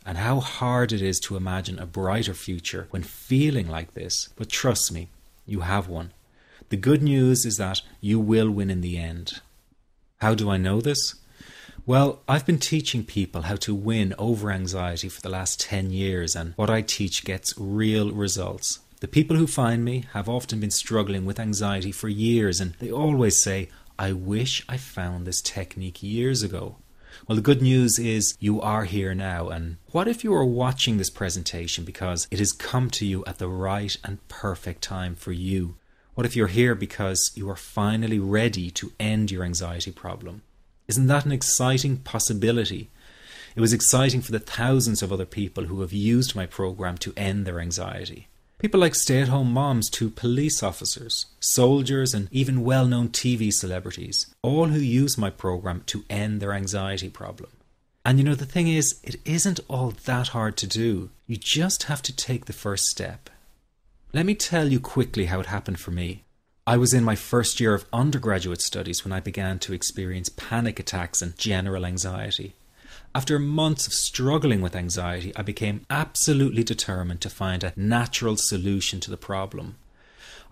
and how hard it is to imagine a brighter future when feeling like this. But trust me, you have one. The good news is that you will win in the end. How do I know this? Well, I've been teaching people how to win over anxiety for the last 10 years, and what I teach gets real results. The people who find me have often been struggling with anxiety for years, and they always say, I wish I found this technique years ago. Well, the good news is you are here now, and what if you are watching this presentation because it has come to you at the right and perfect time for you? What if you're here because you are finally ready to end your anxiety problem? Isn't that an exciting possibility? It was exciting for the thousands of other people who have used my program to end their anxiety. People like stay-at-home moms to police officers, soldiers, and even well-known TV celebrities, all who use my program to end their anxiety problem. And you know, the thing is, it isn't all that hard to do. You just have to take the first step. Let me tell you quickly how it happened for me. I was in my first year of undergraduate studies when I began to experience panic attacks and general anxiety. After months of struggling with anxiety, I became absolutely determined to find a natural solution to the problem.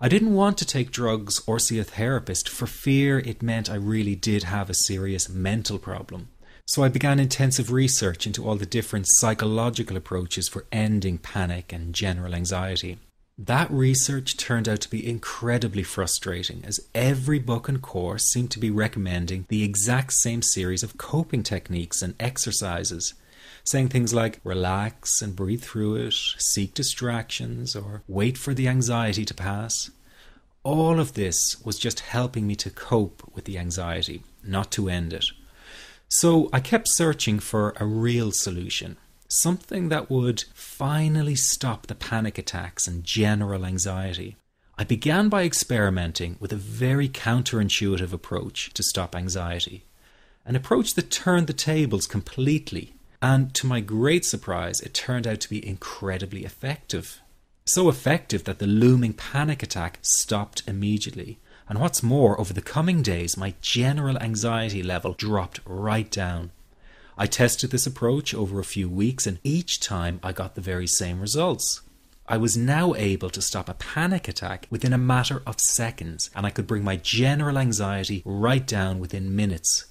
I didn't want to take drugs or see a therapist for fear it meant I really did have a serious mental problem. So I began intensive research into all the different psychological approaches for ending panic and general anxiety. That research turned out to be incredibly frustrating, as every book and course seemed to be recommending the exact same series of coping techniques and exercises, saying things like relax and breathe through it, seek distractions, or wait for the anxiety to pass. All of this was just helping me to cope with the anxiety, not to end it. So I kept searching for a real solution. Something that would finally stop the panic attacks and general anxiety. I began by experimenting with a very counterintuitive approach to stop anxiety. An approach that turned the tables completely. And to my great surprise, it turned out to be incredibly effective. So effective that the looming panic attack stopped immediately. And what's more, over the coming days, my general anxiety level dropped right down. I tested this approach over a few weeks, and each time I got the very same results. I was now able to stop a panic attack within a matter of seconds, and I could bring my general anxiety right down within minutes.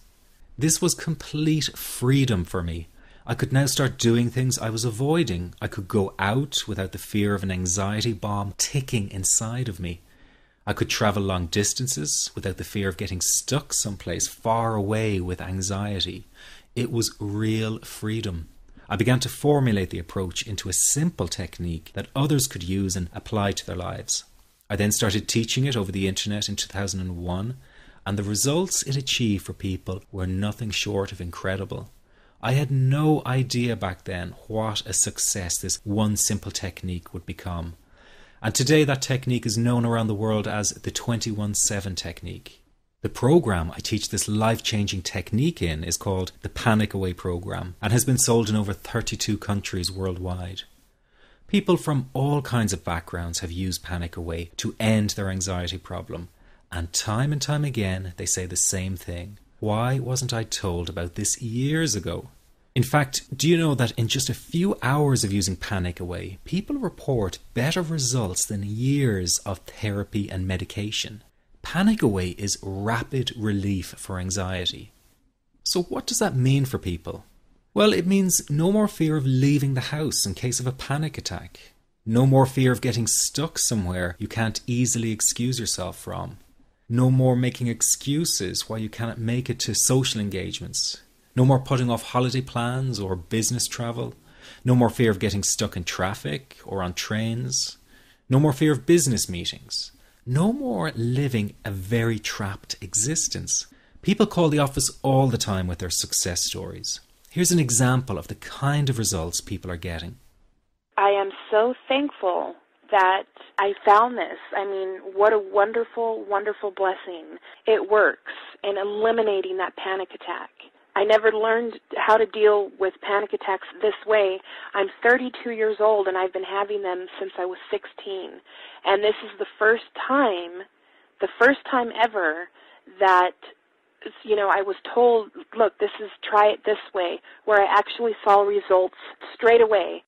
This was complete freedom for me. I could now start doing things I was avoiding. I could go out without the fear of an anxiety bomb ticking inside of me. I could travel long distances without the fear of getting stuck someplace far away with anxiety. It was real freedom. I began to formulate the approach into a simple technique that others could use and apply to their lives. I then started teaching it over the internet in 2001, and the results it achieved for people were nothing short of incredible. I had no idea back then what a success this one simple technique would become. And today that technique is known around the world as the 21-7 technique. The program I teach this life-changing technique in is called the Panic Away program and has been sold in over 32 countries worldwide. People from all kinds of backgrounds have used Panic Away to end their anxiety problem, and time again they say the same thing. Why wasn't I told about this years ago? In fact, do you know that in just a few hours of using Panic Away, people report better results than years of therapy and medication? Panic Away is rapid relief for anxiety. So what does that mean for people? Well, it means no more fear of leaving the house in case of a panic attack. No more fear of getting stuck somewhere you can't easily excuse yourself from. No more making excuses why you cannot make it to social engagements. No more putting off holiday plans or business travel. No more fear of getting stuck in traffic or on trains. No more fear of business meetings. No more living a very trapped existence. People call the office all the time with their success stories. Here's an example of the kind of results people are getting. I am so thankful that I found this. I mean, what a wonderful, wonderful blessing. It works in eliminating that panic attack. I never learned how to deal with panic attacks this way. I'm 32 years old and I've been having them since I was 16. And this is the first time ever that I was told, look, try it this way, where I actually saw results straight away.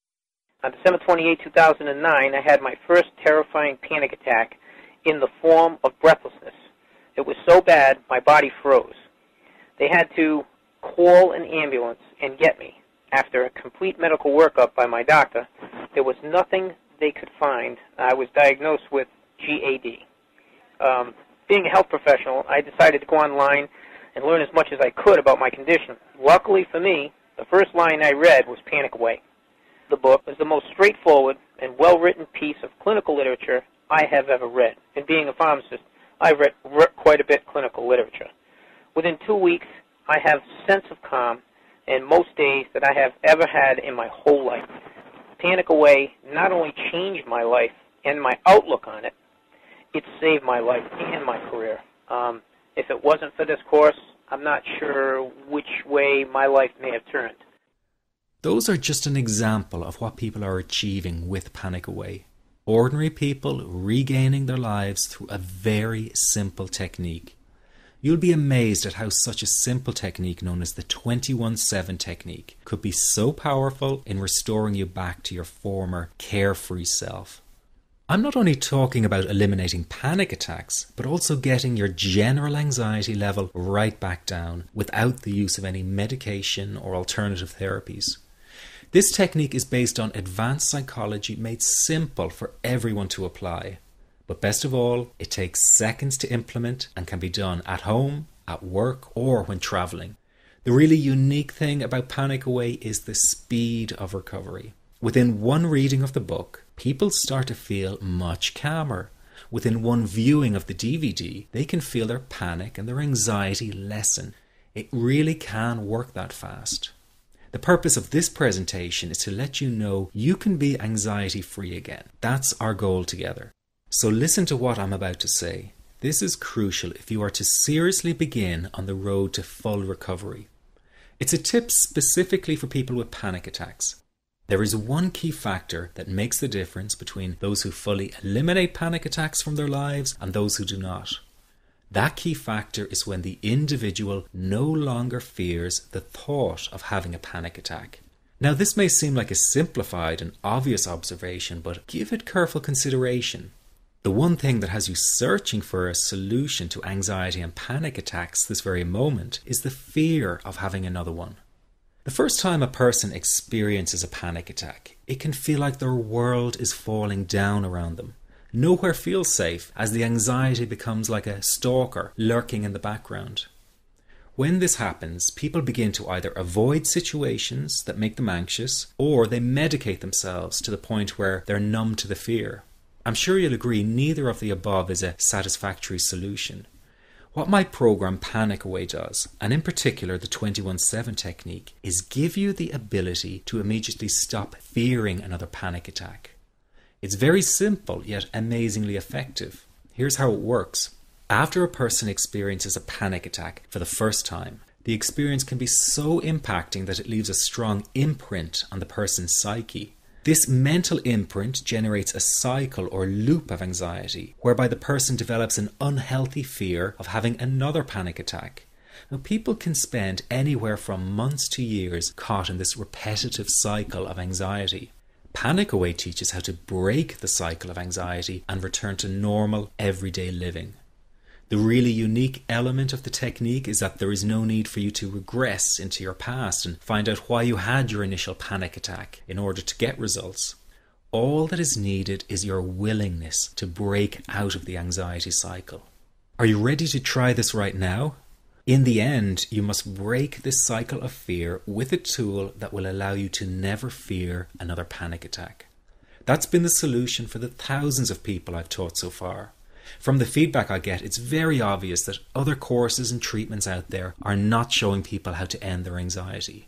On December 28, 2009, I had my first terrifying panic attack in the form of breathlessness. It was so bad, my body froze. They had to call an ambulance and get me. After a complete medical workup by my doctor, there was nothing they could find. I was diagnosed with GAD. Being a health professional, I decided to go online and learn as much as I could about my condition. Luckily for me, the first line I read was Panic Away. The book was the most straightforward and well-written piece of clinical literature I have ever read. And being a pharmacist, I've read quite a bit of clinical literature. Within 2 weeks, I have a sense of calm in most days that I have ever had in my whole life. Panic Away not only changed my life and my outlook on it, it saved my life and my career. If it wasn't for this course, I'm not sure which way my life may have turned. Those are just an example of what people are achieving with Panic Away. Ordinary people regaining their lives through a very simple technique. You'll be amazed at how such a simple technique known as the 21-7 technique could be so powerful in restoring you back to your former carefree self. I'm not only talking about eliminating panic attacks, but also getting your general anxiety level right back down without the use of any medication or alternative therapies. This technique is based on advanced psychology made simple for everyone to apply. But best of all, it takes seconds to implement and can be done at home, at work, or when traveling. The really unique thing about Panic Away is the speed of recovery. Within one reading of the book, people start to feel much calmer. Within one viewing of the DVD, they can feel their panic and their anxiety lessen. It really can work that fast. The purpose of this presentation is to let you know you can be anxiety-free again. That's our goal together. So listen to what I'm about to say. This is crucial if you are to seriously begin on the road to full recovery. It's a tip specifically for people with panic attacks. There is one key factor that makes the difference between those who fully eliminate panic attacks from their lives and those who do not. That key factor is when the individual no longer fears the thought of having a panic attack. Now, this may seem like a simplified and obvious observation, but give it careful consideration. The one thing that has you searching for a solution to anxiety and panic attacks this very moment is the fear of having another one. The first time a person experiences a panic attack, it can feel like their world is falling down around them. Nowhere feels safe as the anxiety becomes like a stalker lurking in the background. When this happens, people begin to either avoid situations that make them anxious, or they medicate themselves to the point where they're numb to the fear. I'm sure you'll agree neither of the above is a satisfactory solution. What my program Panic Away does, and in particular the 21-7 technique, is give you the ability to immediately stop fearing another panic attack. It's very simple yet amazingly effective. Here's how it works. After a person experiences a panic attack for the first time, the experience can be so impacting that it leaves a strong imprint on the person's psyche. This mental imprint generates a cycle or loop of anxiety, whereby the person develops an unhealthy fear of having another panic attack. Now, people can spend anywhere from months to years caught in this repetitive cycle of anxiety. Panic Away teaches how to break the cycle of anxiety and return to normal, everyday living. The really unique element of the technique is that there is no need for you to regress into your past and find out why you had your initial panic attack in order to get results. All that is needed is your willingness to break out of the anxiety cycle. Are you ready to try this right now? In the end, you must break this cycle of fear with a tool that will allow you to never fear another panic attack. That's been the solution for the thousands of people I've taught so far. From the feedback I get, it's very obvious that other courses and treatments out there are not showing people how to end their anxiety.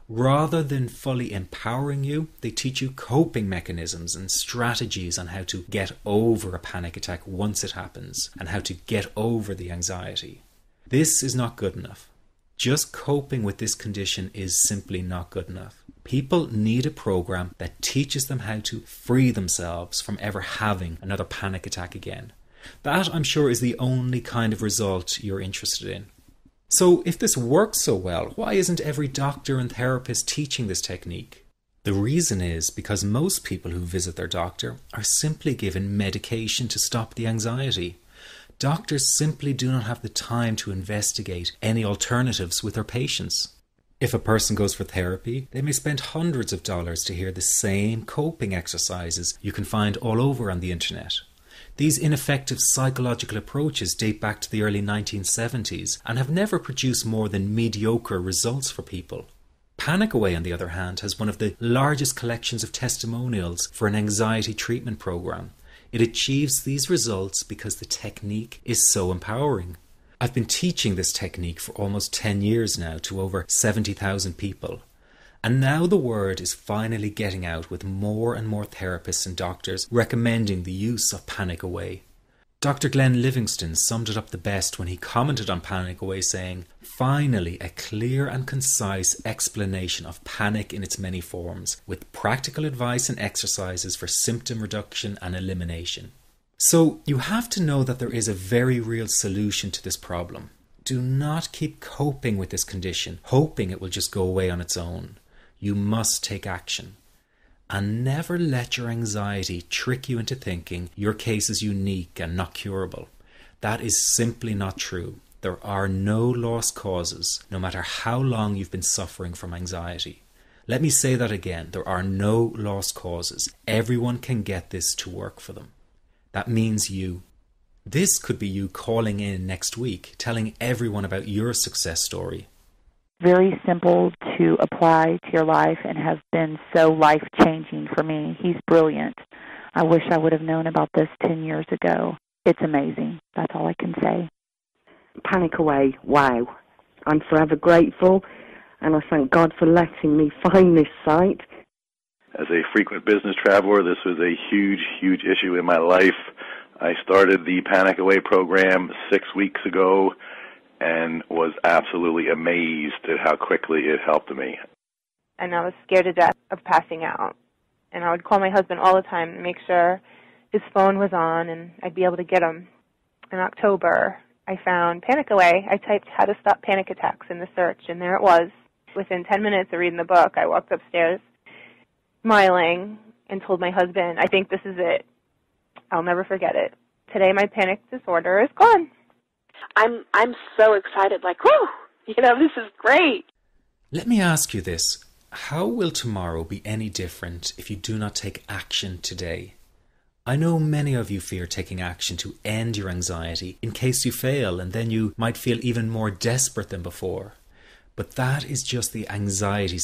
Rather than fully empowering you, they teach you coping mechanisms and strategies on how to get over a panic attack once it happens and how to get over the anxiety. This is not good enough. Just coping with this condition is simply not good enough. People need a program that teaches them how to free themselves from ever having another panic attack again. That, I'm sure, is the only kind of result you're interested in. So if this works so well, why isn't every doctor and therapist teaching this technique? The reason is because most people who visit their doctor are simply given medication to stop the anxiety. Doctors simply do not have the time to investigate any alternatives with their patients. If a person goes for therapy, they may spend hundreds of dollars to hear the same coping exercises you can find all over on the internet. These ineffective psychological approaches date back to the early 1970s and have never produced more than mediocre results for people. Panic Away, on the other hand, has one of the largest collections of testimonials for an anxiety treatment program. It achieves these results because the technique is so empowering. I've been teaching this technique for almost 10 years now to over 70,000 people. And now the word is finally getting out with more and more therapists and doctors recommending the use of Panic Away. Dr. Glenn Livingston summed it up the best when he commented on Panic Away saying, "Finally, a clear and concise explanation of panic in its many forms, with practical advice and exercises for symptom reduction and elimination." So you have to know that there is a very real solution to this problem. Do not keep coping with this condition, hoping it will just go away on its own. You must take action. And never let your anxiety trick you into thinking your case is unique and not curable. That is simply not true. There are no lost causes, no matter how long you've been suffering from anxiety. Let me say that again. There are no lost causes. Everyone can get this to work for them. That means you. This could be you calling in next week, telling everyone about your success story. Very simple to apply to your life and has been so life-changing for me. He's brilliant. I wish I would have known about this 10 years ago. It's amazing. That's all I can say. Panic Away, wow. I'm forever grateful, and I thank God for letting me find this site. As a frequent business traveler, this was a huge, huge issue in my life. I started the Panic Away program 6 weeks ago and was absolutely amazed at how quickly it helped me. And I was scared to death of passing out. And I would call my husband all the time to make sure his phone was on and I'd be able to get him. In October, I found Panic Away. I typed "how to stop panic attacks" in the search, and there it was. Within 10 minutes of reading the book, I walked upstairs smiling and told my husband, "I think this is it. I'll never forget it. Today my panic disorder is gone." I'm so excited, like, whoo, this is great. Let me ask you this. How will tomorrow be any different if you do not take action today? I know many of you fear taking action to end your anxiety in case you fail, and then you might feel even more desperate than before. But that is just the anxiety